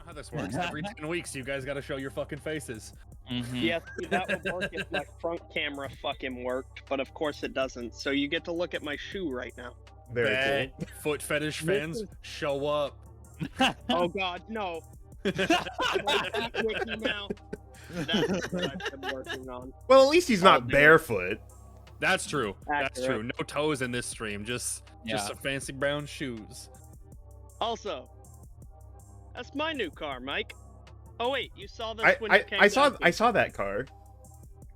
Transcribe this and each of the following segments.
How this works? Every 10 weeks, you guys gotta show your fucking faces. Yeah, see, that would work if my front camera fucking worked, but of course it doesn't. So you get to look at my shoe right now. Very Bet. cool. Foot fetish fans, show up. Oh god, no. Wiki now. That's what I've been working on. Well, at least he's not dude. barefoot. That's true. That's Accurate. true. No toes in this stream. Just some fancy brown shoes. Also, that's my new car, Mike. Oh wait, you saw this I when you came I saw down I saw that car.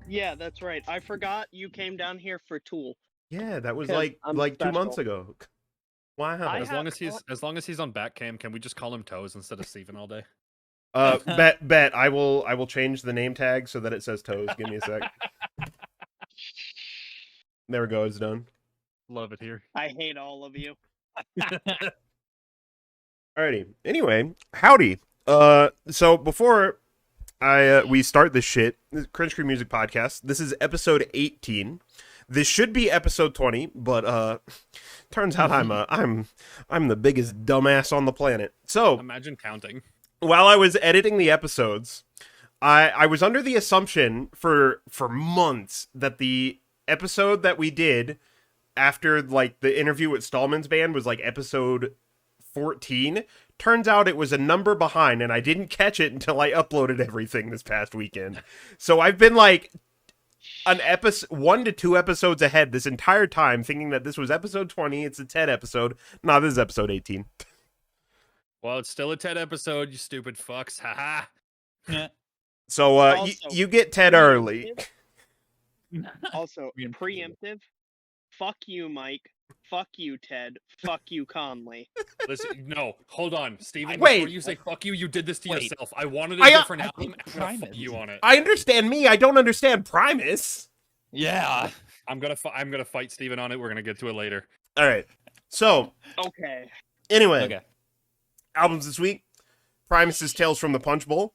Yeah, that's right. I forgot you came down here for Tool. Yeah, that was 'Cause like I'm 2 months special. ago. Wow. As long as he's on back cam, can we just call him Toes instead of Steven all day? Bet I will change the name tag so that it says Toes. Give me a sec. There we go, it's done. Love it here. I hate all of you. Alrighty. Anyway, howdy. So before we start this shit, this Cringe Music Podcast, this is episode 18. This should be episode 20, but turns out I'm the biggest dumbass on the planet. So Imagine counting. while I was editing the episodes, I was under the assumption for months that the episode that we did after like the interview with Stallman's band was like episode 14. Turns out it was a number behind, and I didn't catch it until I uploaded everything this past weekend. So I've been like 1 to 2 episodes ahead this entire time, thinking that this was episode 20. It's a TED episode. Nah, this is episode 18. Well, it's still a TED episode, you stupid fucks. Haha. So Also, you get TED early. Also, preemptive. Fuck you, Mike. Fuck you, Ted. Fuck you, Conley. Listen, no, hold on, Steven. Wait. Before you say fuck you, you did this to Wait. yourself. I wanted a I different album. I'm gonna fuck Primus. you on it. I understand me. I don't understand Primus. Yeah. I'm gonna fight Steven on it. We're gonna get to it later. All right. So Okay. anyway, Okay. albums this week: Primus's Tales from the Punch Bowl,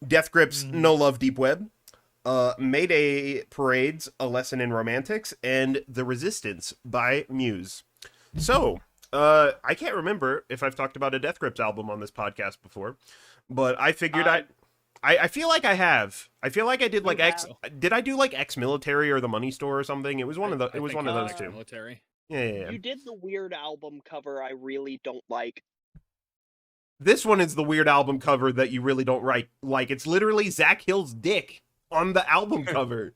Death Grip's No Love Deep Web, Mayday Parade's A Lesson in Romantics, and The Resistance by Muse. So, I can't remember if I've talked about a Death Grips album on this podcast before, but I figured I feel like I have. I feel like I did like Did I do like Ex-Military or The Money Store or something? It was one of the. It was one of those two. Military. Yeah. You did the weird album cover I really don't like. This one is the weird album cover that you really don't like. It's literally Zach Hill's dick on the album cover.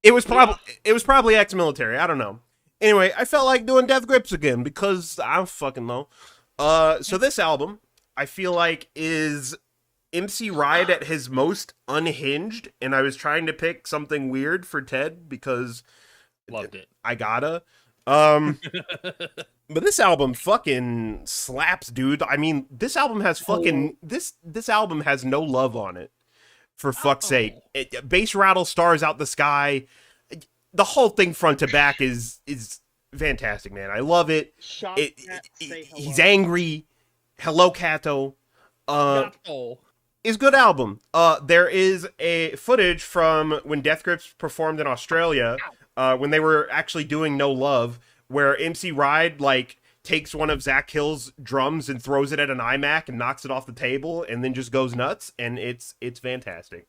It was probably Ex-Military. I don't know. Anyway, I felt like doing Death Grips again because I don't fucking know. So this album, I feel like, is MC Ride at his most unhinged, and I was trying to pick something weird for Ted because Loved it. I gotta. But this album fucking slaps, dude. I mean, this album has fucking this album has no love on it. For fuck's sake, bass rattle stars out the sky. The whole thing front to back is fantastic, man. I love it. He's angry. Hello, Kato. Is good album. There is a footage from when Death Grips performed in Australia, when they were actually doing No Love, where MC Ride like takes one of Zach Hill's drums and throws it at an iMac and knocks it off the table and then just goes nuts, and it's fantastic.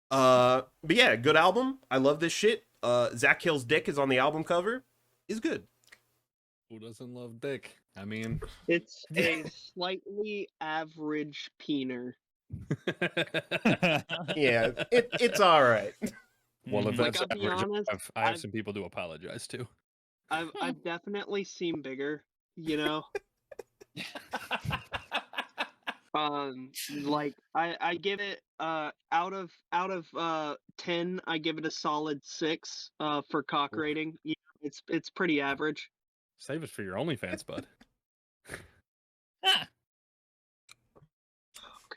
But yeah, good album. I love this shit. Zach Hill's dick is on the album cover. Is good. Who doesn't love dick? I mean, It's a slightly average peener. Yeah, it's all right. Well, if Like, that's I'll be average, honest, I have some people to apologize to. I've definitely seen bigger, you know. Like I give it out of 10, I give it a solid 6 for cock rating. You know, it's pretty average. Save it for your OnlyFans, bud.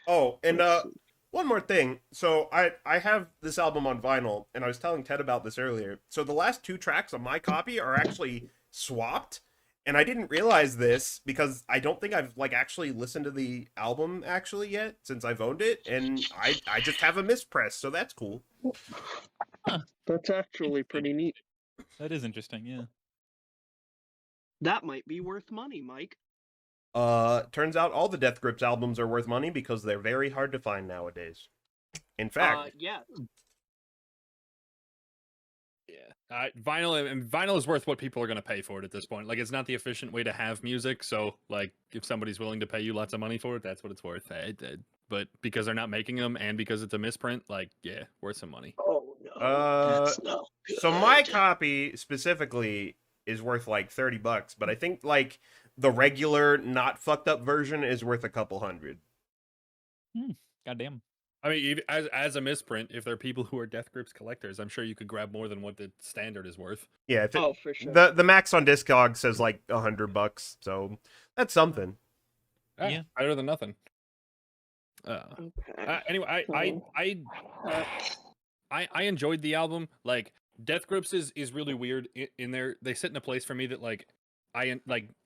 Oh, and one more thing. So I have this album on vinyl, and I was telling Ted about this earlier. So the last 2 tracks on my copy are actually swapped, and I didn't realize this because I don't think I've like actually listened to the album actually yet since I've owned it, and I just have a mispress, so that's cool. That's actually pretty neat. That is interesting, yeah. That might be worth money, Mike. Turns out all the Death Grips albums are worth money because they're very hard to find nowadays. In fact, Yeah. Yeah, vinyl is worth what people are going to pay for it at this point. Like, it's not the efficient way to have music, so like, if somebody's willing to pay you lots of money for it, that's what it's worth. But because they're not making them, and because it's a misprint, like, yeah, worth some money. Oh no, that's not good. So my copy specifically is worth like $30, but I think like the regular, not fucked up version is worth a couple hundred. Goddamn. I mean, as a misprint, if there are people who are Death Grips collectors, I'm sure you could grab more than what the standard is worth. Yeah, for sure. The max on Discog says like $100, so that's something. Yeah. Better than nothing. Okay. Anyway, I enjoyed the album. Like, Death Grips is really weird in there. They sit in a place for me that like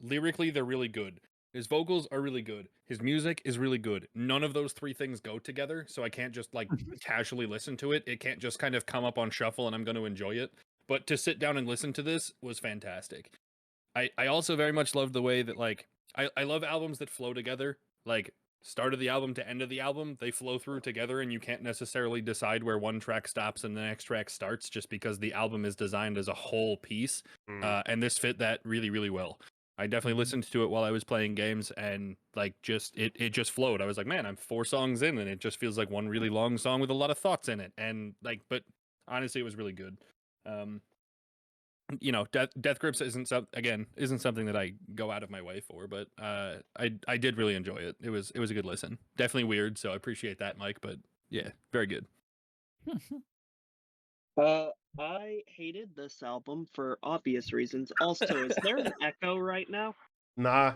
lyrically they're really good. His vocals are really good. His music is really good. None of those three things go together, so I can't just like casually listen to it. It can't just kind of come up on shuffle and I'm going to enjoy it. But to sit down and listen to this was fantastic. I also very much loved the way that like I love albums that flow together. Like, start of the album to end of the album, they flow through together, and you can't necessarily decide where one track stops and the next track starts just because the album is designed as a whole piece. And this fit that really, really well. I definitely listened to it while I was playing games, and like it just flowed. I was like, man, I'm 4 songs in, and it just feels like one really long song with a lot of thoughts in it. And like, but honestly, it was really good. You know, Death Grips isn't something that I go out of my way for, but I did really enjoy it. It was a good listen. Definitely weird, so I appreciate that, Mike. But yeah, very good. I hated this album for obvious reasons. Also, is there an echo right now? Nah.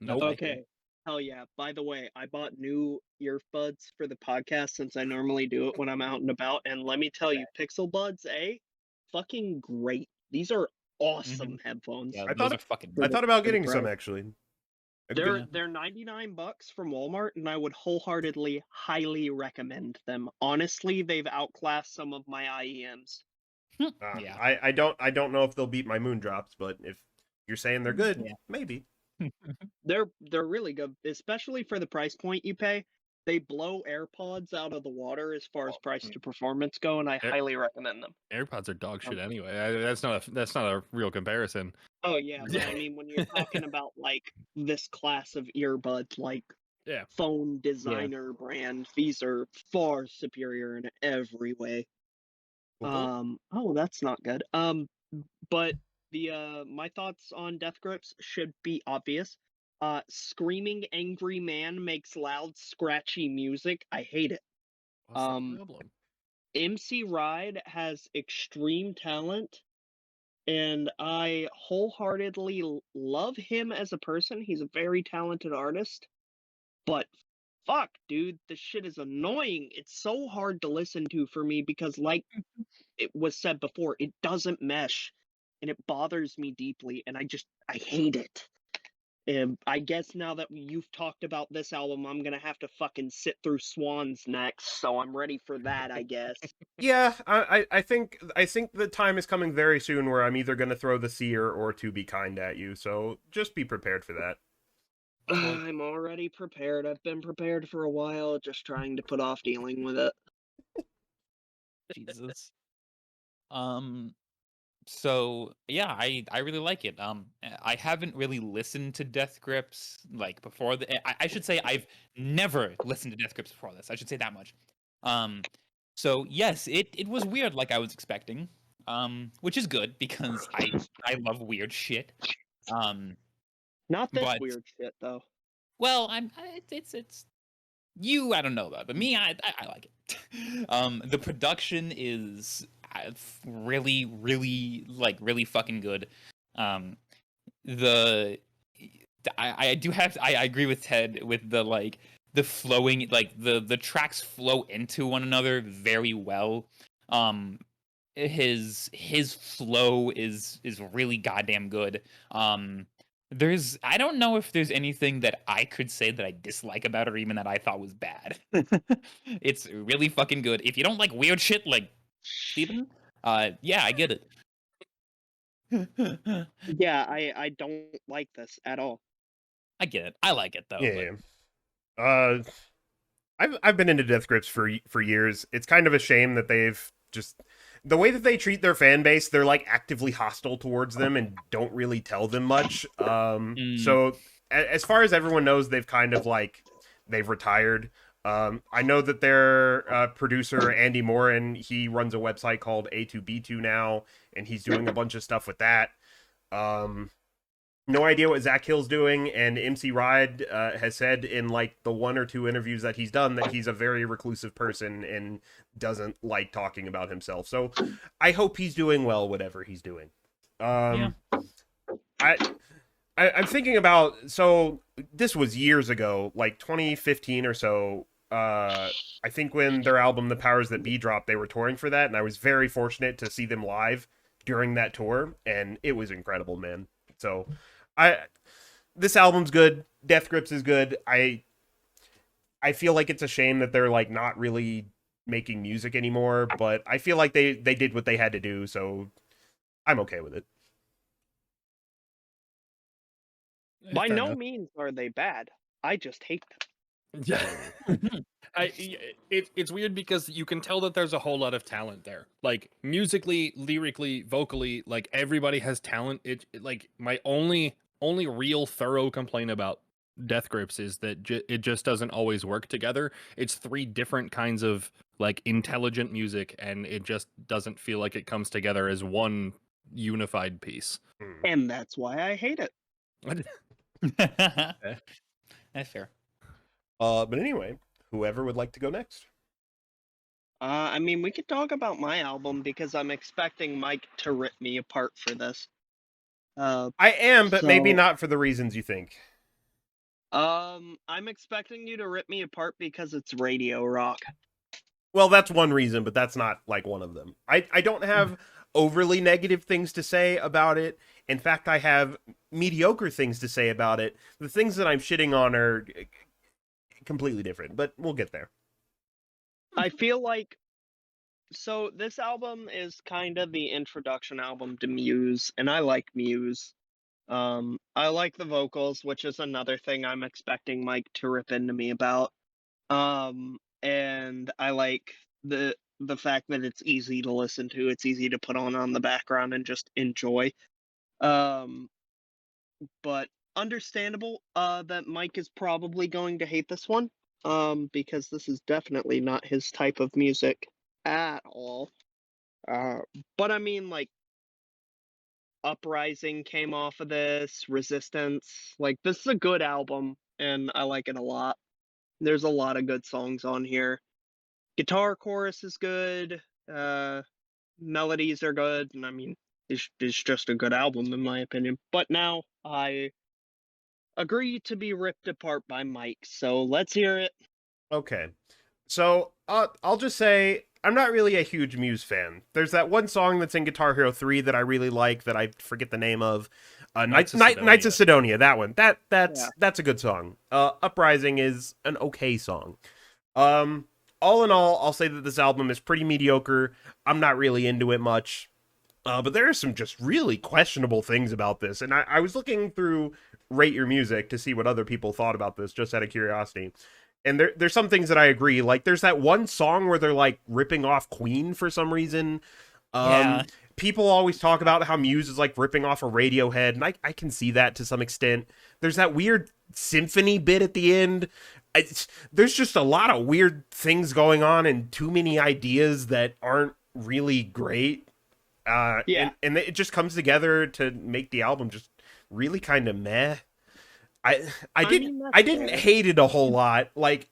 Nope. Okay. Hell yeah. By the way, I bought new earbuds for the podcast since I normally do it when I'm out and about. And let me tell you, Pixel Buds, fucking great. These are awesome headphones. Yeah, I those thought- are fucking. I thought about for the getting some price. actually. They're $99 from Walmart, and I would wholeheartedly, highly recommend them. Honestly, they've outclassed some of my IEMs. Yeah. I don't know if they'll beat my Moondrops, but if you're saying they're good, Yeah. maybe. They're really good, especially for the price point you pay. They blow AirPods out of the water as far as price to performance go, and I highly recommend them. AirPods are dog shit anyway. That's not a real comparison. Oh yeah, but I mean, when you're talking about like this class of earbuds, like Yeah. phone designer brand, these are far superior in every way. Oh, that's not good. But the my thoughts on Death Grips should be obvious. Screaming angry man makes loud scratchy music. I hate it. What's the problem? MC Ride has extreme talent, and I wholeheartedly love him as a person. He's a very talented artist, but fuck, dude, this shit is annoying. It's so hard to listen to for me because, like it was said before, it doesn't mesh, and it bothers me deeply, and I hate it. And I guess now that you've talked about this album, I'm gonna have to fucking sit through Swans next, so I'm ready for that, I guess. Yeah, I think the time is coming very soon where I'm either gonna throw the seer or To Be Kind at you, so just be prepared for that. I'm already prepared. I've been prepared for a while, just trying to put off dealing with it. Jesus. So yeah, I really like it. I haven't really listened to Death Grips like before. I should say I've never listened to Death Grips before this. I should say that much. So yes, it was weird like I was expecting. Which is good because I love weird shit. Not this But- weird shit though. Well, it's you. I don't know about, but me, I like it. The production is really, really really fucking good. I do have I agree with Ted with the flowing, like the tracks flow into one another very well. His flow is really goddamn good. I don't know if there's anything that I could say that I dislike about it or even that I thought was bad. It's really fucking good. If you don't like weird shit like Steven, yeah, I get it. Yeah, I don't like this at all. I get it. I like it though. Yeah. Uh, I've been into Death Grips for years. It's kind of a shame that they've just the way that they treat their fan base, they're like actively hostile towards them and don't really tell them much. Mm. So as far as everyone knows, they've kind of like they've retired. I know that their producer Andy Morin, he runs a website called A2B2 now, and he's doing a bunch of stuff with that. Um, no idea what Zach Hill's doing, and MC Ride has said in like the one or two interviews that he's done that he's a very reclusive person and doesn't like talking about himself. So I hope he's doing well, whatever he's doing. Yeah. I'm thinking about, so this was years ago, like 2015 or so. I think when their album The Powers That Be dropped, they were touring for that, and I was very fortunate to see them live during that tour, and it was incredible, man. So this album's good. Death Grips is good. I feel like it's a shame that they're like not really making music anymore, but I feel like they did what they had to do, so I'm okay with it. By Fair no enough. means are they bad. I just hate them. Yeah. It's weird because you can tell that there's a whole lot of talent there. Like musically, lyrically, vocally, like everybody has talent. Like my only real thorough complaint about Death Grips is that it just doesn't always work together. It's three different kinds of like intelligent music, and it just doesn't feel like it comes together as one unified piece. And that's why I hate it. That's fair. But anyway, whoever would like to go next. I mean, we could talk about my album because I'm expecting Mike to rip me apart for this. I am, but maybe So- not for the reasons you think. I'm expecting you to rip me apart because it's radio rock. Well, that's one reason, but that's not like one of them. I don't have overly negative things to say about it. In fact, I have mediocre things to say about it. The things that I'm shitting on are completely different, but we'll get there. I feel like so this album is kind of the introduction album to Muse, and I like Muse. I like the vocals, which is another thing I'm expecting Mike to rip into me about. And I like the fact that it's easy to listen to, it's easy to put on the background and just enjoy. Um, but understandable that Mike is probably going to hate this one. Because this is definitely not his type of music at all. But I mean, like, Uprising came off of this, Resistance. Like, this is a good album, and I like it a lot. There's a lot of good songs on here. Guitar chorus is good. Melodies are good, and I mean, it's just a good album in my opinion. But now I agree to be ripped apart by Mike, so let's hear it. Okay. So I'll just say I'm not really a huge Muse fan. There's that one song that's in Guitar Hero 3 that I really like that I forget the name of. Knights of Sidonia, that one. That's a good song. Uprising is an okay song. All in all, I'll say that this album is pretty mediocre. I'm not really into it much. But there are some just really questionable things about this. And I was looking through Rate Your Music to see what other people thought about this, just out of curiosity. And there's some things that I agree. Like, there's that one song where they're, like, ripping off Queen for some reason. Yeah. People always talk about how Muse is, like, ripping off a Radiohead, and I can see that to some extent. There's that weird symphony bit at the end. There's just a lot of weird things going on and too many ideas that aren't really great. Yeah. And it just comes together to make the album just really kind of meh. I didn't hate it a whole lot. Like,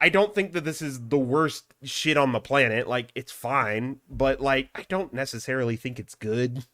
I don't think that this is the worst shit on the planet. Like, it's fine, but like, I don't necessarily think it's good.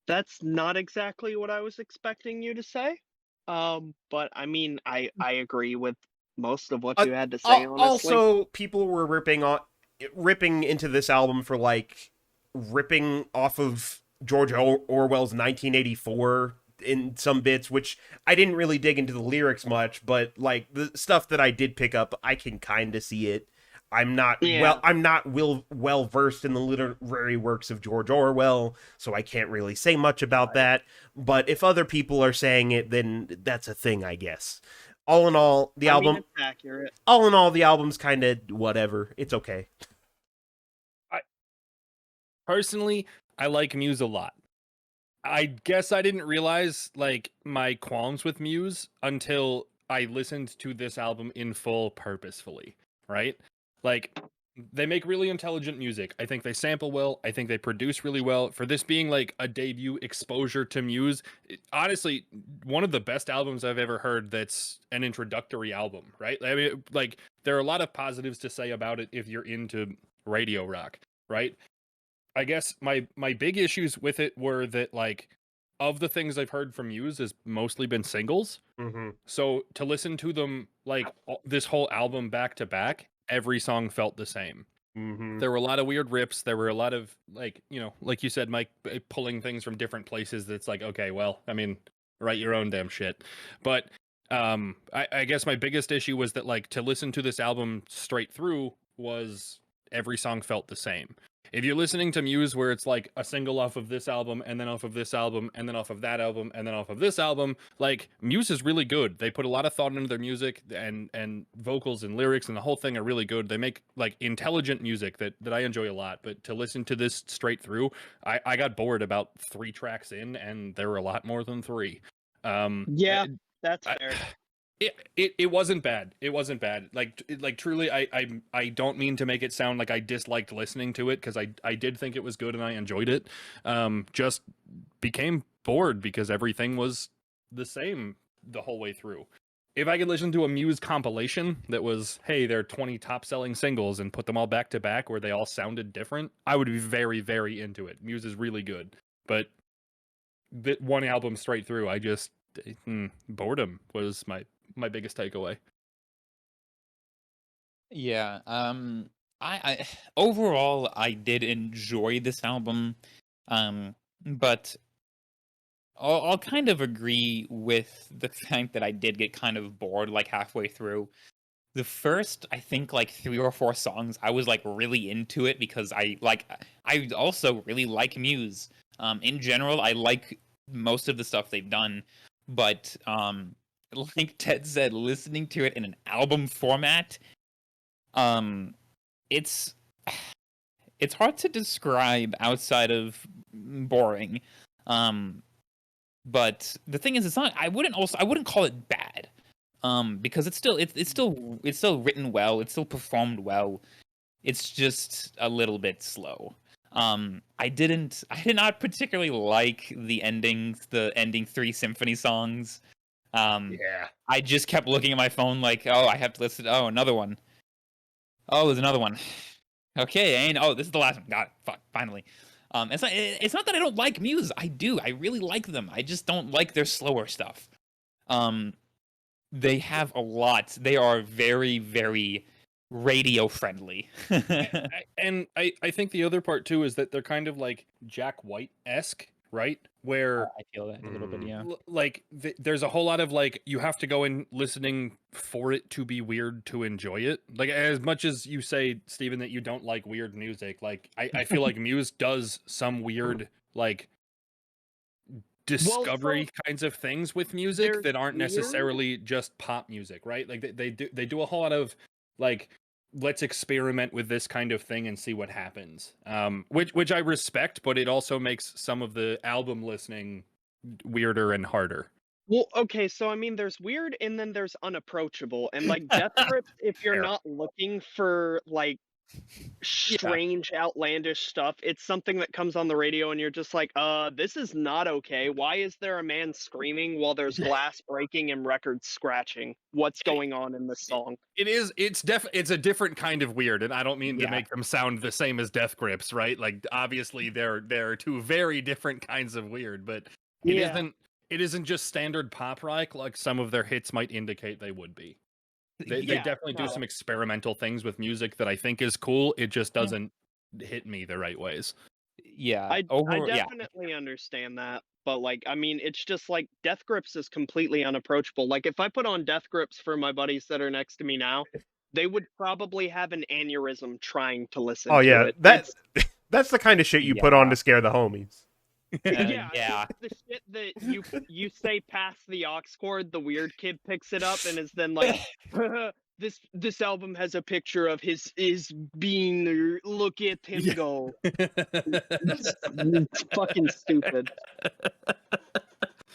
That's not exactly what I was expecting you to say. But I mean, I agree with most of what you had to say, honestly. Also, people were ripping into this album for like ripping off of George Orwell's 1984 in some bits, which I didn't really dig into the lyrics much, but like the stuff that I did pick up, I can kind of see it. I'm not Yeah. well versed in the literary works of George Orwell, so I can't really say much about that. But if other people are saying it, then that's a thing, I guess. All in all, the I mean, album. it's accurate. All in all, the album's kind of whatever. It's okay. Personally, I like Muse a lot. I guess I didn't realize like my qualms with Muse until I listened to this album in full purposefully, right? Like they make really intelligent music. I think they sample well. I think they produce really well. For this being like a debut exposure to Muse, honestly, one of the best albums I've ever heard that's an introductory album, right? I mean, like there are a lot of positives to say about it if you're into radio rock, right? I guess my big issues with it were that like of the things I've heard from Muse has mostly been singles. Mm-hmm. So to listen to them like this whole album back to back, every song felt the same. Mm-hmm. There were a lot of weird rips. There were a lot of like, you know, like you said, Mike, pulling things from different places. That's like, okay, well, I mean, write your own damn shit. But I guess my biggest issue was that like to listen to this album straight through was every song felt the same. If you're listening to Muse where it's like a single off of this album and then off of this album and then off of that album and then off of this album, like Muse is really good. They put a lot of thought into their music and vocals and lyrics and the whole thing are really good. They make like intelligent music that I enjoy a lot. But to listen to this straight through, I got bored about 3 tracks in and there were a lot more than 3. Yeah, that's fair. It wasn't bad. It wasn't bad. Like truly, I don't mean to make it sound like I disliked listening to it because I did think it was good and I enjoyed it. Just became bored because everything was the same the whole way through. If I could listen to a Muse compilation that was, hey, there are 20 top selling singles and put them all back to back where they all sounded different, I would be very, very into it. Muse is really good. But that one album straight through, I just boredom was my biggest takeaway. Yeah. I overall I did enjoy this album. But I'll kind of agree with the fact that I did get kind of bored like halfway through. The first, I think, like 3 or 4 songs, I was like really into it because I also really like Muse. In general, I like most of the stuff they've done, but like Ted said, listening to it in an album format, it's hard to describe outside of boring. But the thing is, it's not. I wouldn't call it bad. Because it's still written well. It's still performed well. It's just a little bit slow. I did not particularly like the ending 3 symphony songs. Yeah. I just kept looking at my phone like, oh, I have to listen. Oh, another one. Oh, there's another one. Okay, this is the last one. Got it. Fuck, finally. It's not that I don't like Muse. I do. I really like them. I just don't like their slower stuff. They have a lot. They are very, very radio friendly. I think the other part too is that they're kind of like Jack White-esque, right? Where I feel that a little bit, yeah. There's a whole lot of like you have to go in listening for it to be weird to enjoy it. Like as much as you say, Steven, that you don't like weird music, like I feel like Muse does some weird like discovery kinds of things with music that aren't necessarily just pop music, right? Like they do a whole lot of like let's experiment with this kind of thing and see what happens. Which I respect, but it also makes some of the album listening weirder and harder. Well, okay, so I mean, there's weird and then there's unapproachable, and like Death Grip, if you're Fair. not looking for like strange, outlandish stuff, it's something that comes on the radio and you're just like, this is not okay. Why is there a man screaming while there's glass breaking and records scratching? What's going on in this song? It's a different kind of weird, and I don't mean to make them sound the same as Death Grips, right? Like obviously there are 2 very different kinds of weird, but it isn't just standard pop rock like some of their hits might indicate they would be. They definitely do some experimental things with music that I think is cool. It just doesn't hit me the right ways. Yeah. I definitely understand that. But like, I mean, it's just like Death Grips is completely unapproachable. Like if I put on Death Grips for my buddies that are next to me now, they would probably have an aneurysm trying to listen Oh to yeah, it. that's the kind of shit you put on Yeah. to scare the homies. Yeah. It's the shit that you say past the aux cord, the weird kid picks it up and is then like, this album has a picture of his being. Look at him Yeah. go. It's fucking stupid.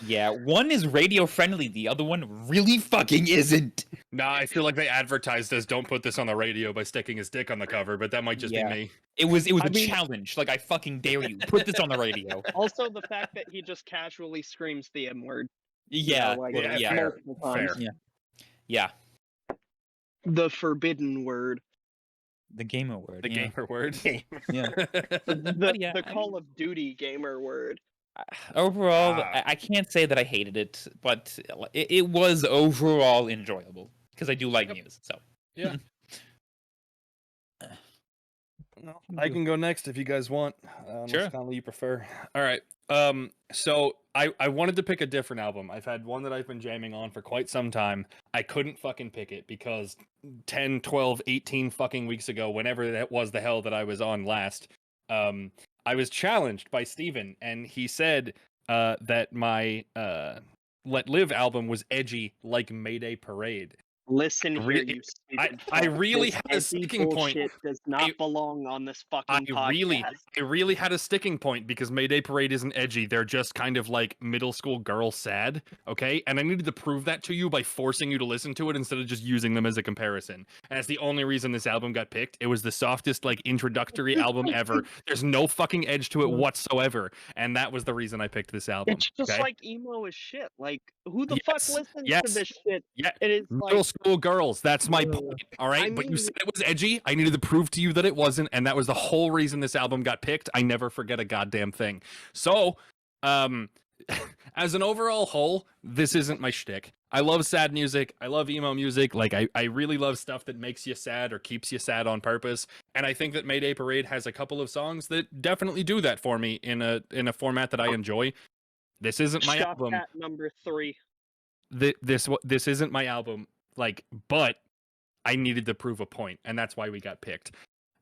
Yeah, one is radio friendly, the other one really fucking isn't. Nah, I feel like they advertised as "Don't put this on the radio" by sticking his dick on the cover, but that might just Yeah. be me. It was I a mean- challenge. Like, I fucking dare you. Put this on the radio. Also, the fact that he just casually screams the M word. Yeah. like, Yeah, yeah. fair, multiple times. fair. Yeah. The forbidden word. The gamer word. The yeah. gamer word. Yeah. The yeah, Call of Duty gamer word. Overall, Ah. I can't say that I hated it, but it was overall enjoyable because I do like Muse. So Yeah. Well, I can go next if you guys want. Sure. Kind of you prefer. All right. So I wanted to pick a different album. I've had one that I've been jamming on for quite some time. I couldn't fucking pick it because 10, 12, 18 fucking weeks ago, whenever that was the hell that I was on last, I was challenged by Steven, and he said that my Let Live album was edgy like Mayday Parade. Listen here, Really- you stupid I fuck. really This had a edgy sticking point. bullshit does not belong on this fucking I podcast. really had a sticking point because Mayday Parade isn't edgy. They're just kind of like middle school girl sad, okay? And I needed to prove that to you by forcing you to listen to it instead of just using them as a comparison. And that's the only reason this album got picked. It was the softest like introductory album ever. There's no fucking edge to it whatsoever, and that was the reason I picked this album. It's just okay? like emo as shit. Like, who the Yes, fuck listens yes. to this shit? Yeah, It is middle like, school girls. That's my Ugh. point. All right, I but you mean- said it was edgy. I needed to prove to you that it wasn't, and that was the whole reason this album got picked. I never forget a goddamn thing. So, as an overall whole, this isn't my shtick. I love sad music. I love emo music. Like I really love stuff that makes you sad or keeps you sad on purpose. And I think that Mayday Parade has a couple of songs that definitely do that for me in a format that I enjoy. This isn't my Shop album. at number 3. This isn't my album, like, but I needed to prove a point, and that's why we got picked.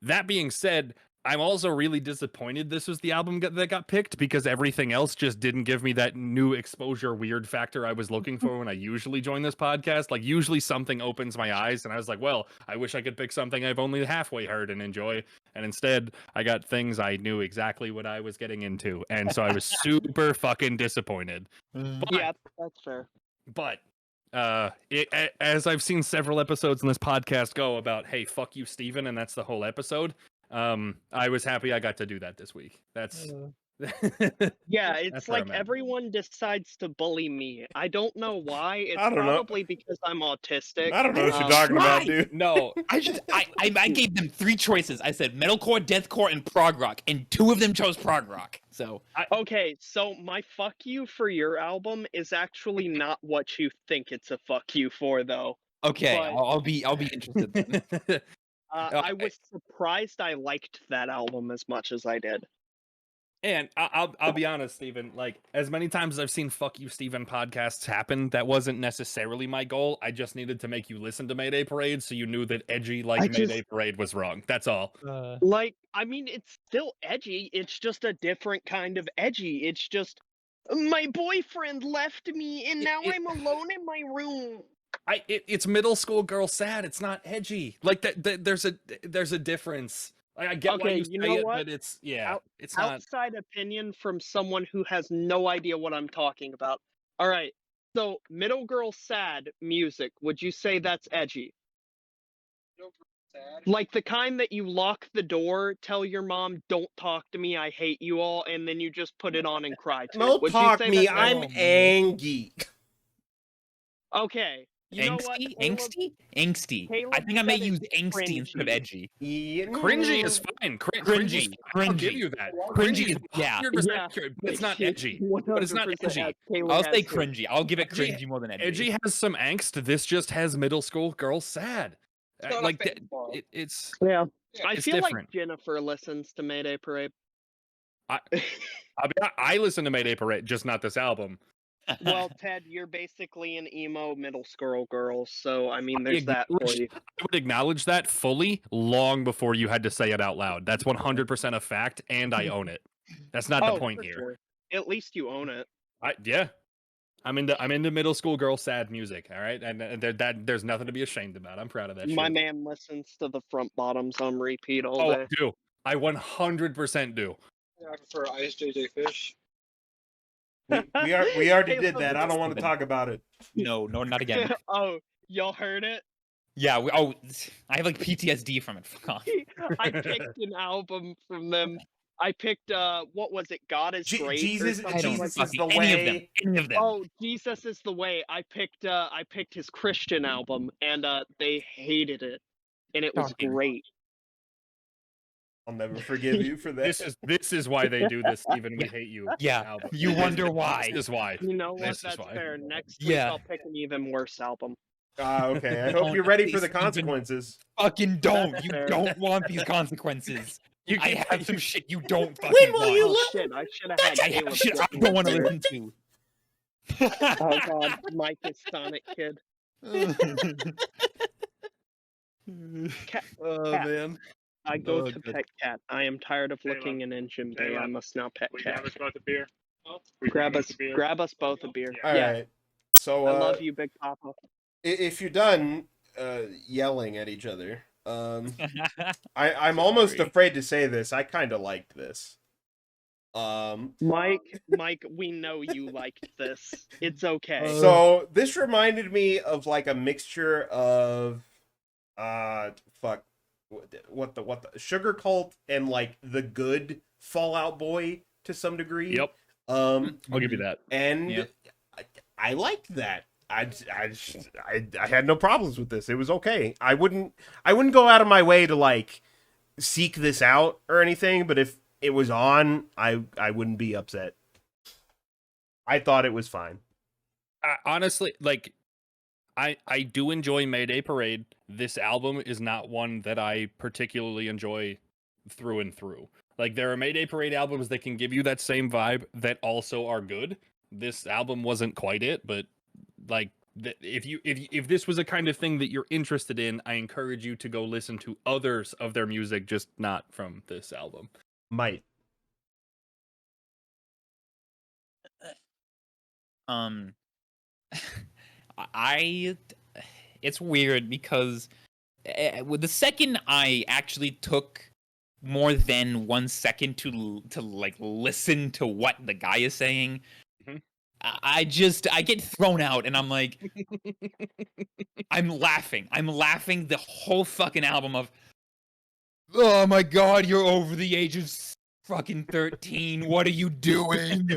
That being said, I'm also really disappointed this was the album that got picked because everything else just didn't give me that new exposure weird factor I was looking for when I usually join this podcast. Like, usually something opens my eyes, and I was like, well, I wish I could pick something I've only halfway heard and enjoy. And instead, I got things I knew exactly what I was getting into, and so I was super fucking disappointed. But, Yeah, that's fair. but as I've seen several episodes in this podcast go about, hey, fuck you, Steven, and that's the whole episode. I was happy I got to do that this week. That's Yeah, That's it's where like I'm at. everyone decides to bully me. I don't know why. It's I don't know. probably because I'm autistic. I don't know what you're Um, talking about, Why? dude. no. I gave them 3 choices. I said metalcore, deathcore, and prog rock, and 2 of them chose prog rock. So Okay, so my fuck you for your album is actually not what you think it's a fuck you for, though. okay, But- I'll be interested then. I was surprised I liked that album as much as I did. And I'll be honest, Steven, like, as many times as I've seen "fuck you, Steven" podcasts happen, that wasn't necessarily my goal. I just needed to make you listen to Mayday Parade so you knew that edgy like I Mayday just- Parade was wrong. That's all. Like, I mean, it's still edgy. It's just a different kind of edgy. It's just, my boyfriend left me and now I'm alone in my room. It's middle school girl sad. It's not edgy. Like that there's a difference. Like, I get why Okay, you you say know it, what? but it's it's not. Outside opinion from someone who has no idea what I'm talking about. All right, so middle girl sad music, would you say that's edgy? Like the kind that you lock the door, tell your mom, "Don't talk to me, I hate you all," and then you just put it on and cry to. No Would you talk say me, that's I'm edgy? angry. Okay. You know what, Angsty? Caleb? Angsty? I Caleb think I may said use it's angsty instead of cringy. edgy. Cringy is fine. Cringy. I'll give Cringy. you that. Cringy is is- yeah. 100% Yeah. accurate, but it's not edgy. But it's not 100% edgy. as Caleb I'll has say too. cringy. I'll give it Edgy- cringy more than edgy. Edgy has some angst. This just has middle school girl sad. not a Like fan bar. it's Yeah. I It's feel different. like Jennifer listens to Mayday Parade. I listen to Mayday Parade, just not this album. Well, Ted, you're basically an emo middle school girl, so I mean, there's that for acknowledge- you. I would acknowledge that fully long before you had to say it out loud. That's 100% a fact, and I own it. That's not the Oh, point for here. sure. At least you own it. Yeah, I'm into middle school girl sad music. All right, and there's nothing to be ashamed about. I'm proud of that My shit. man listens to the front bottoms on repeat all Oh, day. I do. I 100% do. Yeah, I prefer Ice JJ Fish. We already did Caleb, that. I don't want to Steven. talk about it. No, not again. Oh, y'all heard it? Yeah. I have like PTSD from it. Fuck off. I picked an album from them. I picked what was it? God is Great. or Jesus, something I don't like Jesus is that. the any of them. way. Any of them. Oh, Jesus is the way. I picked his Christian album, and they hated it, and it was Shocking. great. I'll never forgive you for that. This is why they do this. Even we hate you. Yeah, album. you wonder why. This is why. You know what? This is That's why. fair. Next week Yeah. I'll pick an even worse album. Okay. I hope you're ready for the Steven. consequences. Fucking don't. That's You fair. don't want these consequences. You I can't- have some shit you don't fucking When will want. you Oh shit! I should have had I have Caleb. shit I listen don't want to to it. listen to. Oh god, Mike is Sonic Kid. Cat, Oh Cat. man. I go Oh, to good. pet cat. I am tired of Caleb. looking in engine bay. I Caleb. must now pet Will you cat. grab us both a beer? Will you Grab us, a beer? grab us both a beer. All yeah, right. So I love you, Big Papa. if you're done yelling at each other, I'm almost Sorry. afraid to say this. I kind of liked this. Mike, we know you liked this. It's okay. So this reminded me of like a mixture of fuck what the Sugar Cult and like the good Fallout Boy to some degree. Yep. I'll I'll give you that. and Yeah. I liked that. I had no problems with this. It was okay. I wouldn't go out of my way to like seek this out or anything, but if it was on, I wouldn't be upset. I thought it was fine. Honestly, like I do enjoy Mayday Parade. This album is not one that I particularly enjoy through and through. Like there are Mayday Parade albums that can give you that same vibe that also are good. This album wasn't quite it, but like if this was a kind of thing that you're interested in, I encourage you to go listen to others of their music, just not from this album. Might. I it's weird because with the second I actually took more than 1 second to like listen to what the guy is saying, Mhm. I get thrown out and I'm like I'm laughing the whole fucking album of, oh my god, you're over the age of fucking 13, what are you doing?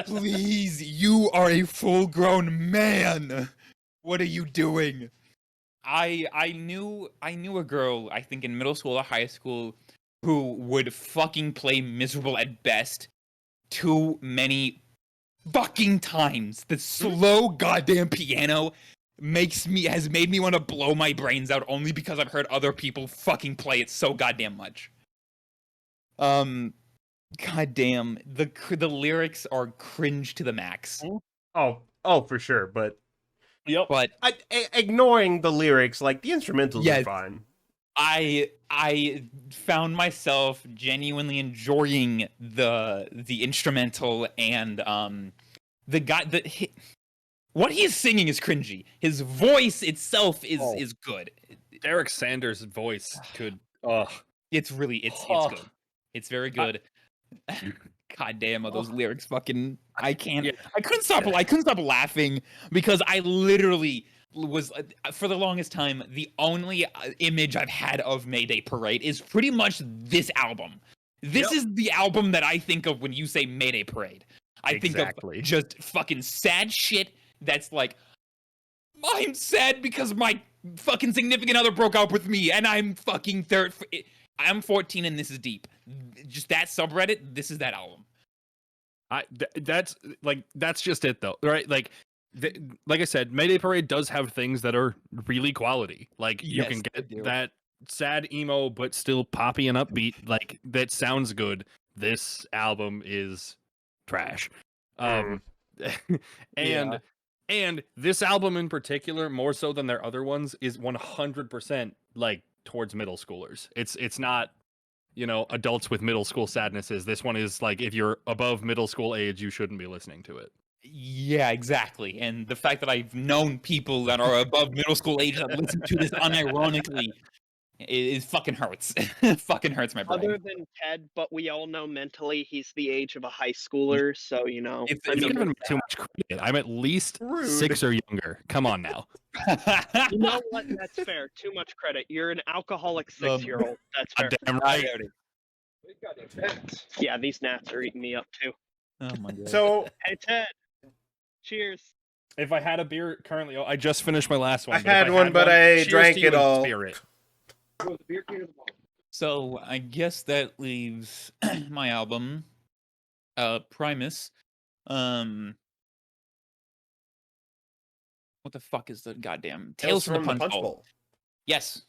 Please, you are a full-grown man. What are you doing? I knew a girl, I think in middle school or high school, who would fucking play miserable at best too many fucking times. The slow goddamn piano has made me want to blow my brains out only because I've heard other people fucking play it so goddamn much. Goddamn, the lyrics are cringe to the max. Oh, for sure. But Yep. But ignoring the lyrics, like the instrumentals are Yes. fine. I found myself genuinely enjoying the instrumental and the guy what he is singing is cringy. His voice itself is good. Derek Sanders' voice could It's good. It's very good. God damn, are those lyrics fucking I can't Yeah. I couldn't stop laughing because I literally was for the longest time the only image I've had of Mayday Parade is pretty much this album. This Yep. is the album that I think of when you say Mayday Parade. I Exactly. think of just fucking sad shit that's like, I'm sad because my fucking significant other broke up with me and I'm fucking I'm 14 and this is deep. Just that subreddit, this is that album. That's just it though, right? Like I said, Mayday Parade does have things that are really quality. Like you Yes, can they get do. that sad emo but still poppy and upbeat, like that sounds good. This album is trash. and this album in particular, more so than their other ones, is 100% like towards middle schoolers. It's not, you know, adults with middle school sadnesses. This one is like, if you're above middle school age, you shouldn't be listening to it. Yeah, exactly. And the fact that I've known people that are above middle school age that listen to this unironically it fucking hurts. It fucking hurts my brain. Other than Ted, but we all know mentally he's the age of a high schooler, so you know. It's- I it's mean, Giving me too much credit. I'm at least Rude. 6 or younger. Come on now. you know what? That's fair. Too much credit. You're an alcoholic 6-year-old. That's fair. Damn right. Yeah, these gnats are eating me up too. Oh my god. So Hey Ted, cheers. If I had a beer currently, I just finished my last one. I but if had one, but I cheers drank to you it in all. Spirit. So I guess that leaves my album, Primus. What the fuck is the goddamn Tales from the Punch Bowl? Yes.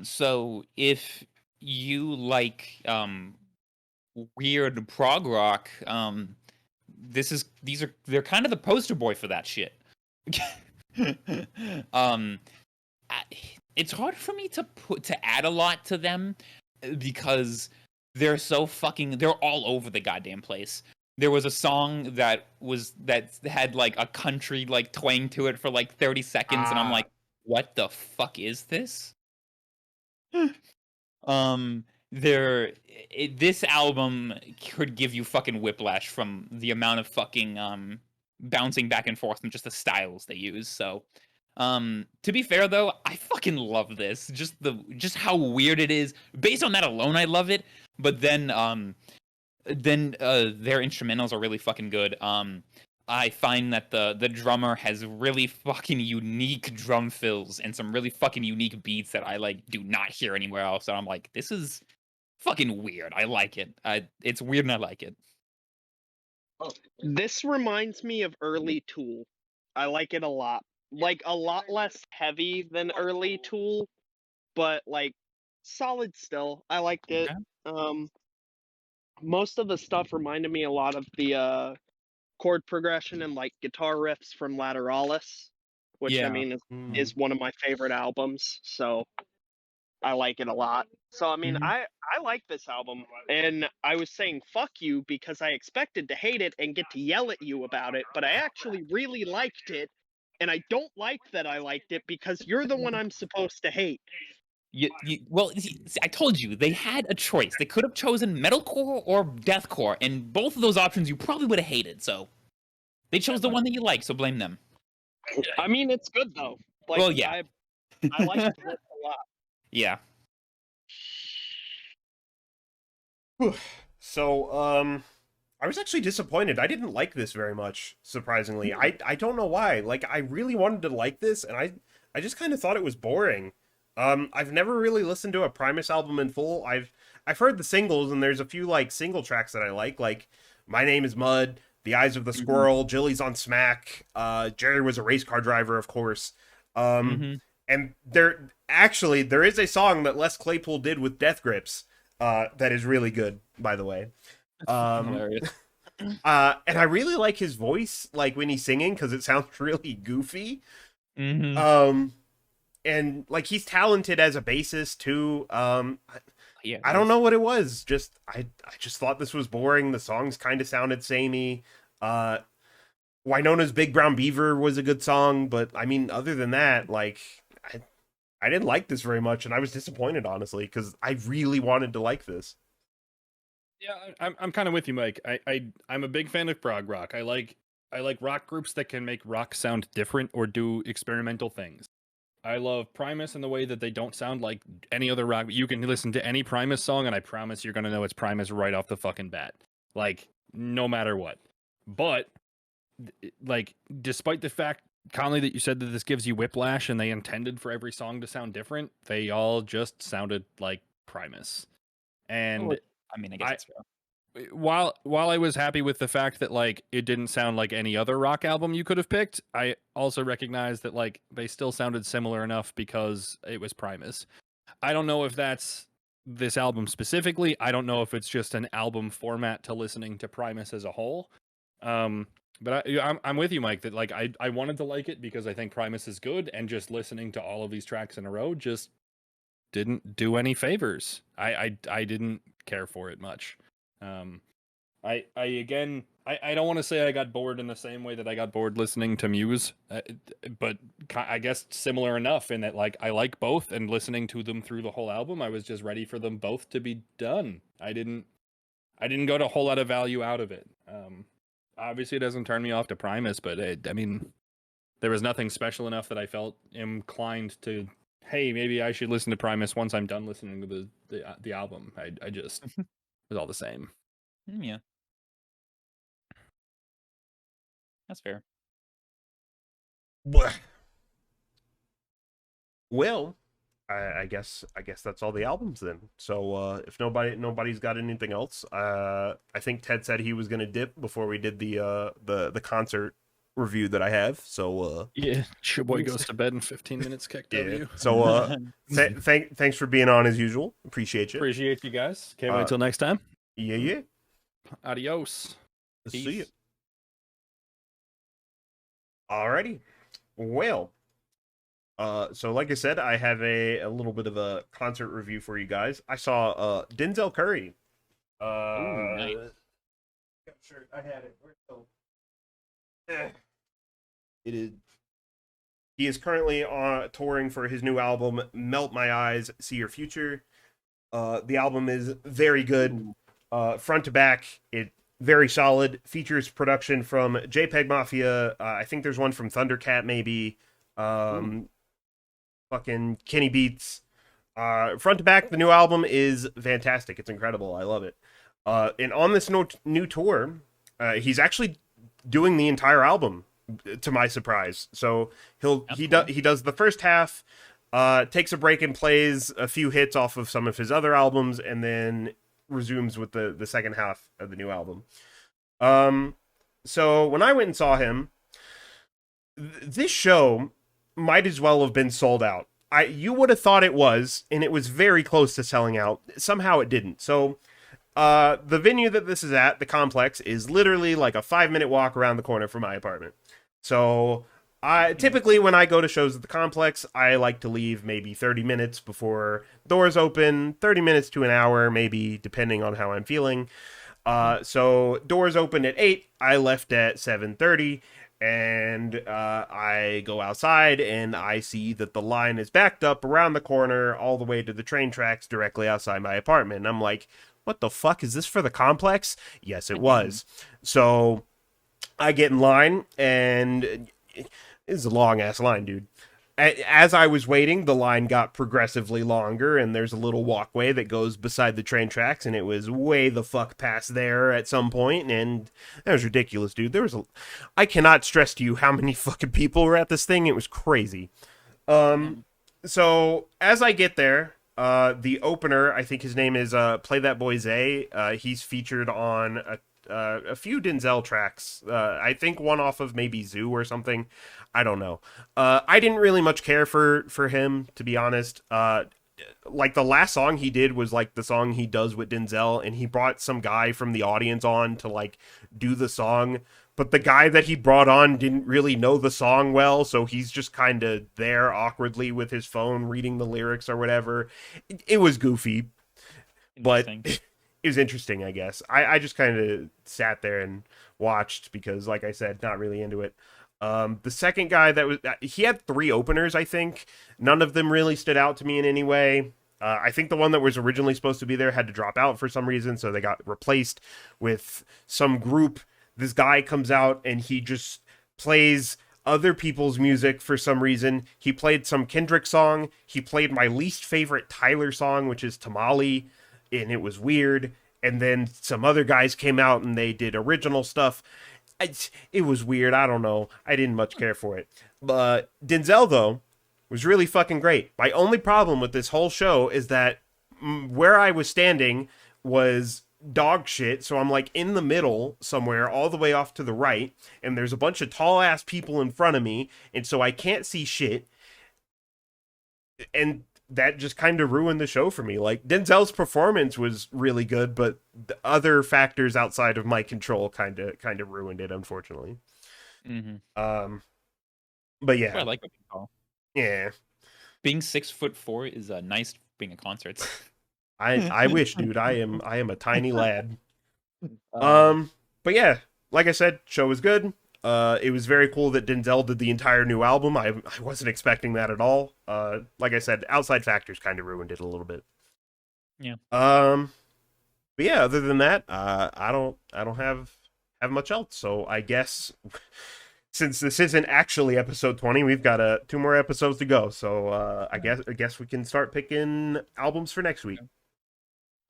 So if you like weird prog rock, they're kind of the poster boy for that shit. It's hard for me to add a lot to them because they're all over the goddamn place. There was a song that had like a country like twang to it for like 30 seconds and I'm like, what the fuck is this? This album could give you fucking whiplash from the amount of fucking bouncing back and forth and just the styles they use. So to be fair though, I fucking love this. Just how weird it is. Based on that alone, I love it. But then their instrumentals are really fucking good. I find that the drummer has really fucking unique drum fills and some really fucking unique beats that I like do not hear anywhere else. And I'm like, this is fucking weird. I like it. It's weird and I like it. This reminds me of early Tool. I like it a lot. Like a lot less heavy than early Tool, but like solid still. I liked it. Okay. Most of the stuff reminded me a lot of the chord progression and like guitar riffs from Lateralis, which I Yeah. mean is one of my favorite albums. So I like it a lot. So I mean, Mhm. I like this album, and I was saying fuck you because I expected to hate it and get to yell at you about it, but I actually really liked it, and I don't like that I liked it because you're the one I'm supposed to hate. Well, see, I told you they had a choice. They could have chosen metalcore or deathcore, and both of those options you probably would have hated. So they chose the one that you like. So blame them. I mean, it's good though. Like, Well, yeah. I like it a lot. Yeah. So, I was actually disappointed. I didn't like this very much, surprisingly. I don't know why. Like, I really wanted to like this, and I just kind of thought it was boring. I've never really listened to a Primus album in full. I've heard the singles, and there's a few, like, single tracks that I like My Name is Mud, The Eyes of the Squirrel, Jilly's on Smack, Jerry Was a Race Car Driver, of course. And there is a song that Les Claypool did with Death Grips, that is really good, by the way. Hilarious. And I really like his voice, like when he's singing, because it sounds really goofy. And like he's talented as a bassist too. Yeah. I don't know what it was. Just I just thought this was boring. The songs kind of sounded samey. Winona's Big Brown Beaver was a good song, but I mean, other than that, like I didn't like this very much, and I was disappointed, honestly, because I really wanted to like this. Yeah, I'm kind of with you, Mike. I'm a big fan of prog rock. I like rock groups that can make rock sound different or do experimental things. I love Primus in the way that they don't sound like any other rock. You can listen to any Primus song, and I promise you're gonna know it's Primus right off the fucking bat. Like, no matter what. But like, despite the fact, Conley, that you said that this gives you whiplash and they intended for every song to sound different, they all just sounded like Primus. And I mean, I guess it's fair. While I was happy with the fact that like it didn't sound like any other rock album you could have picked, I also recognize that like they still sounded similar enough because it was Primus. I don't know if that's this album specifically. I don't know if it's just an album format to listening to Primus as a whole. But I'm with you, Mike, that like I wanted to like it because I think Primus is good, and just listening to all of these tracks in a row just didn't do any favors. I didn't care for it much. I don't want to say I got bored in the same way that I got bored listening to Muse, but I guess similar enough in that like I like both, and listening to them through the whole album, I was just ready for them both to be done. I didn't get a whole lot of value out of it. Obviously, it doesn't turn me off to Primus, but I mean, there was nothing special enough that I felt inclined to. Hey, maybe I should listen to Primus once I'm done listening to the album. I just it was all the same. Yeah, that's fair. Well, I guess that's all the albums then. So if nobody's got anything else, I think Ted said he was gonna dip before we did the concert review that I have. So Yeah, your boy goes to bed in 15 minutes. Kicked yeah. W. So thanks for being on as usual. Appreciate you. Appreciate you guys. Can't wait till next time. Yeah. Adios. See you. Peace. Alrighty. Well. So like I said, I have a little bit of a concert review for you guys. I saw Denzel Curry. Ooh, nice. Sure, I had it. Where's the... It is. He is currently touring for his new album, Melt My Eyes, See Your Future. The album is very good, front to back. It very solid. Features production from JPEG Mafia. I think there's one from Thundercat, maybe. Fucking Kenny Beats. Front to back, the new album is fantastic. It's incredible. I love it. And on this new tour, he's actually doing the entire album, to my surprise. So he does the first half, takes a break and plays a few hits off of some of his other albums, and then resumes with the second half of the new album. So when I went and saw him, this show might as well have been sold out. You would have thought it was, and it was very close to selling out. Somehow it didn't. So the venue that this is at, the Complex, is literally like a 5-minute walk around the corner from my apartment. So typically when I go to shows at the Complex, I like to leave maybe 30 minutes before doors open, 30 minutes to an hour, maybe, depending on how I'm feeling. So doors opened at 8, I left at 7:30. And I go outside and I see that the line is backed up around the corner all the way to the train tracks directly outside my apartment. And I'm like, what the fuck? Is this for the Complex? Yes, it was. So I get in line, and it's a long-ass line, dude. As I was waiting, the line got progressively longer, and there's a little walkway that goes beside the train tracks, and it was way the fuck past there at some point, and that was ridiculous, dude. I cannot stress to you how many fucking people were at this thing. It was crazy. So as I get there, the opener, I think his name is Play That Boy Zay. He's featured on a few Denzel tracks. I think one off of maybe Zoo or something. I don't know. I didn't really much care for him, to be honest. Like the last song he did was like the song he does with Denzel, and he brought some guy from the audience on to like do the song. But the guy that he brought on didn't really know the song well, so he's just kind of there awkwardly with his phone reading the lyrics or whatever. It was goofy, but it was interesting, I guess. I just kind of sat there and watched because, like I said, not really into it. The second guy he had 3 openers, I think. None of them really stood out to me in any way. I think the one that was originally supposed to be there had to drop out for some reason, so they got replaced with some group. This guy comes out and he just plays other people's music for some reason. He played some Kendrick song. He played my least favorite Tyler song, which is Tamale, and it was weird. And then some other guys came out and they did original stuff. It was weird. I don't know. I didn't much care for it. But Denzel, though, was really fucking great. My only problem with this whole show is that where I was standing was dog shit. So I'm like in the middle somewhere, all the way off to the right. And there's a bunch of tall ass people in front of me. And so I can't see shit. And that just kind of ruined the show for me. Like, Denzel's performance was really good, but the other factors outside of my control kind of ruined it, unfortunately. But yeah, I like what you call. yeah. Being 6'4" is nice being at concerts. I wish, dude. I am a tiny lad. Uh, But yeah, like I said, show was good. It was very cool that Denzel did the entire new album. I wasn't expecting that at all. Like I said, outside factors kind of ruined it a little bit. Yeah. But yeah, other than that, I don't have much else. So I guess since this isn't actually episode 20, we've got 2 more episodes to go. So I guess we can start picking albums for next week.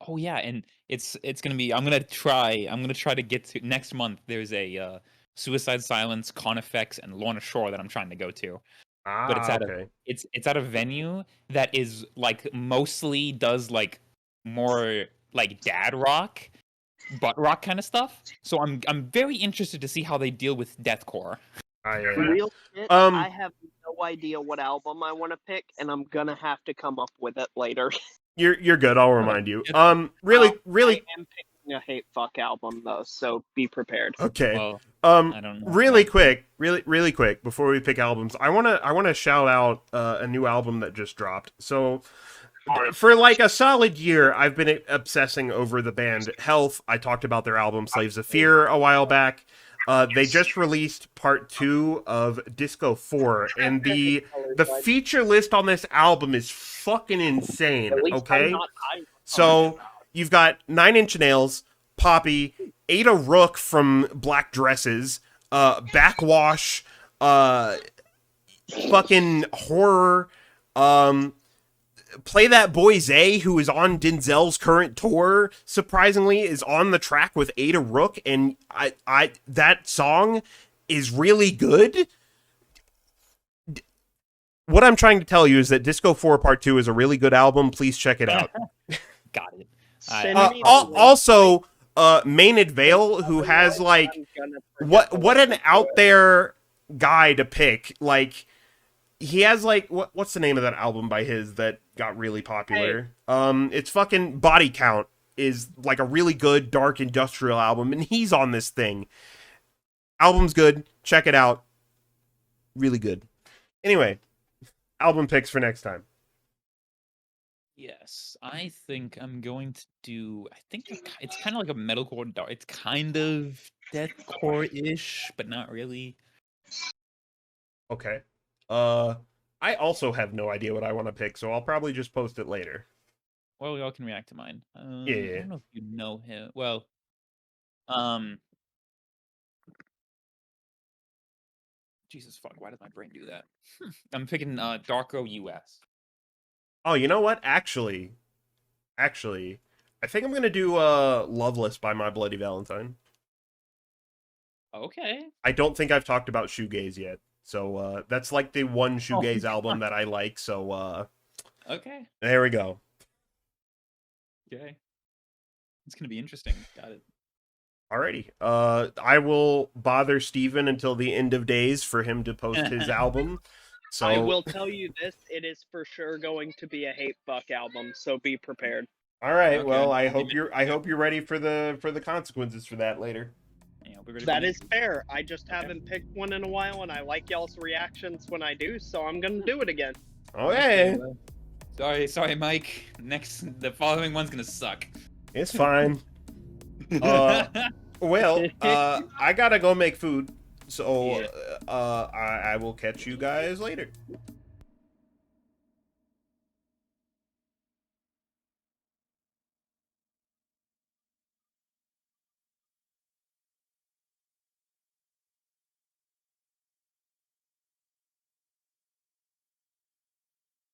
Oh yeah, and it's gonna be. I'm gonna try to get to next month. There's a Suicide Silence, Conifex, and Lorna Shore that I'm trying to go to. But it's at Okay. it's at a venue that is like mostly does like more like dad rock, butt rock kind of stuff. So I'm very interested to see how they deal with deathcore. Real shit, I have no idea what album I want to pick, and I'm gonna have to come up with it later. You're good. I'll remind you. Really. I am picking a hate fuck album though, so be prepared. Okay. Well, I don't know. Really quick, before we pick albums, I wanna shout out a new album that just dropped. So, for like a solid year, I've been obsessing over the band Health. I talked about their album Slaves of Fear a while back. They just released part 2 of Disco 4, and the feature list on this album is fucking insane. Okay, so you've got 9 Inch Nails, Poppy, Ada Rook from Black Dresses, Backwash, fucking Horror, Play That Boy Zay, who is on Denzel's current tour, surprisingly, is on the track with Ada Rook, and I that song is really good. What I'm trying to tell you is that Disco 4 Part 2 is a really good album. Please check it out. Got it. Also, Maynard Vale, who has like what an out there guy to pick. Like, he has like what's the name of that album by his that got really popular? It's fucking Body Count is like a really good dark industrial album, and he's on this thing. Album's good. Check it out. Really good. Anyway, album picks for next time. Yes, I think I'm going to do. I think it's kind of like a metalcore dark. It's kind of deathcore-ish, but not really. Okay. I also have no idea what I want to pick, so I'll probably just post it later. Well, y'all can react to mine. Yeah. I don't know if you know him. Well, Jesus fuck, why does my brain do that? I'm picking Darko US. Oh, you know what? Actually, I think I'm gonna do Loveless by My Bloody Valentine. Okay. I don't think I've talked about shoegaze yet. So that's like the one shoegaze album that I like, so okay. There we go. Okay. It's gonna be interesting. Got it. Alrighty. I will bother Steven until the end of days for him to post his album. So I will tell you this, it is for sure going to be a hate fuck album, so be prepared. Alright, Okay. well I hope you're ready for the consequences for that later. Yeah, I'll be ready That for is fair. I just haven't picked one in a while, and I like y'all's reactions when I do, so I'm gonna do it again. Okay. Sorry, Mike. The following one's gonna suck. It's fine. Well, I gotta go make food, so I will catch you guys later.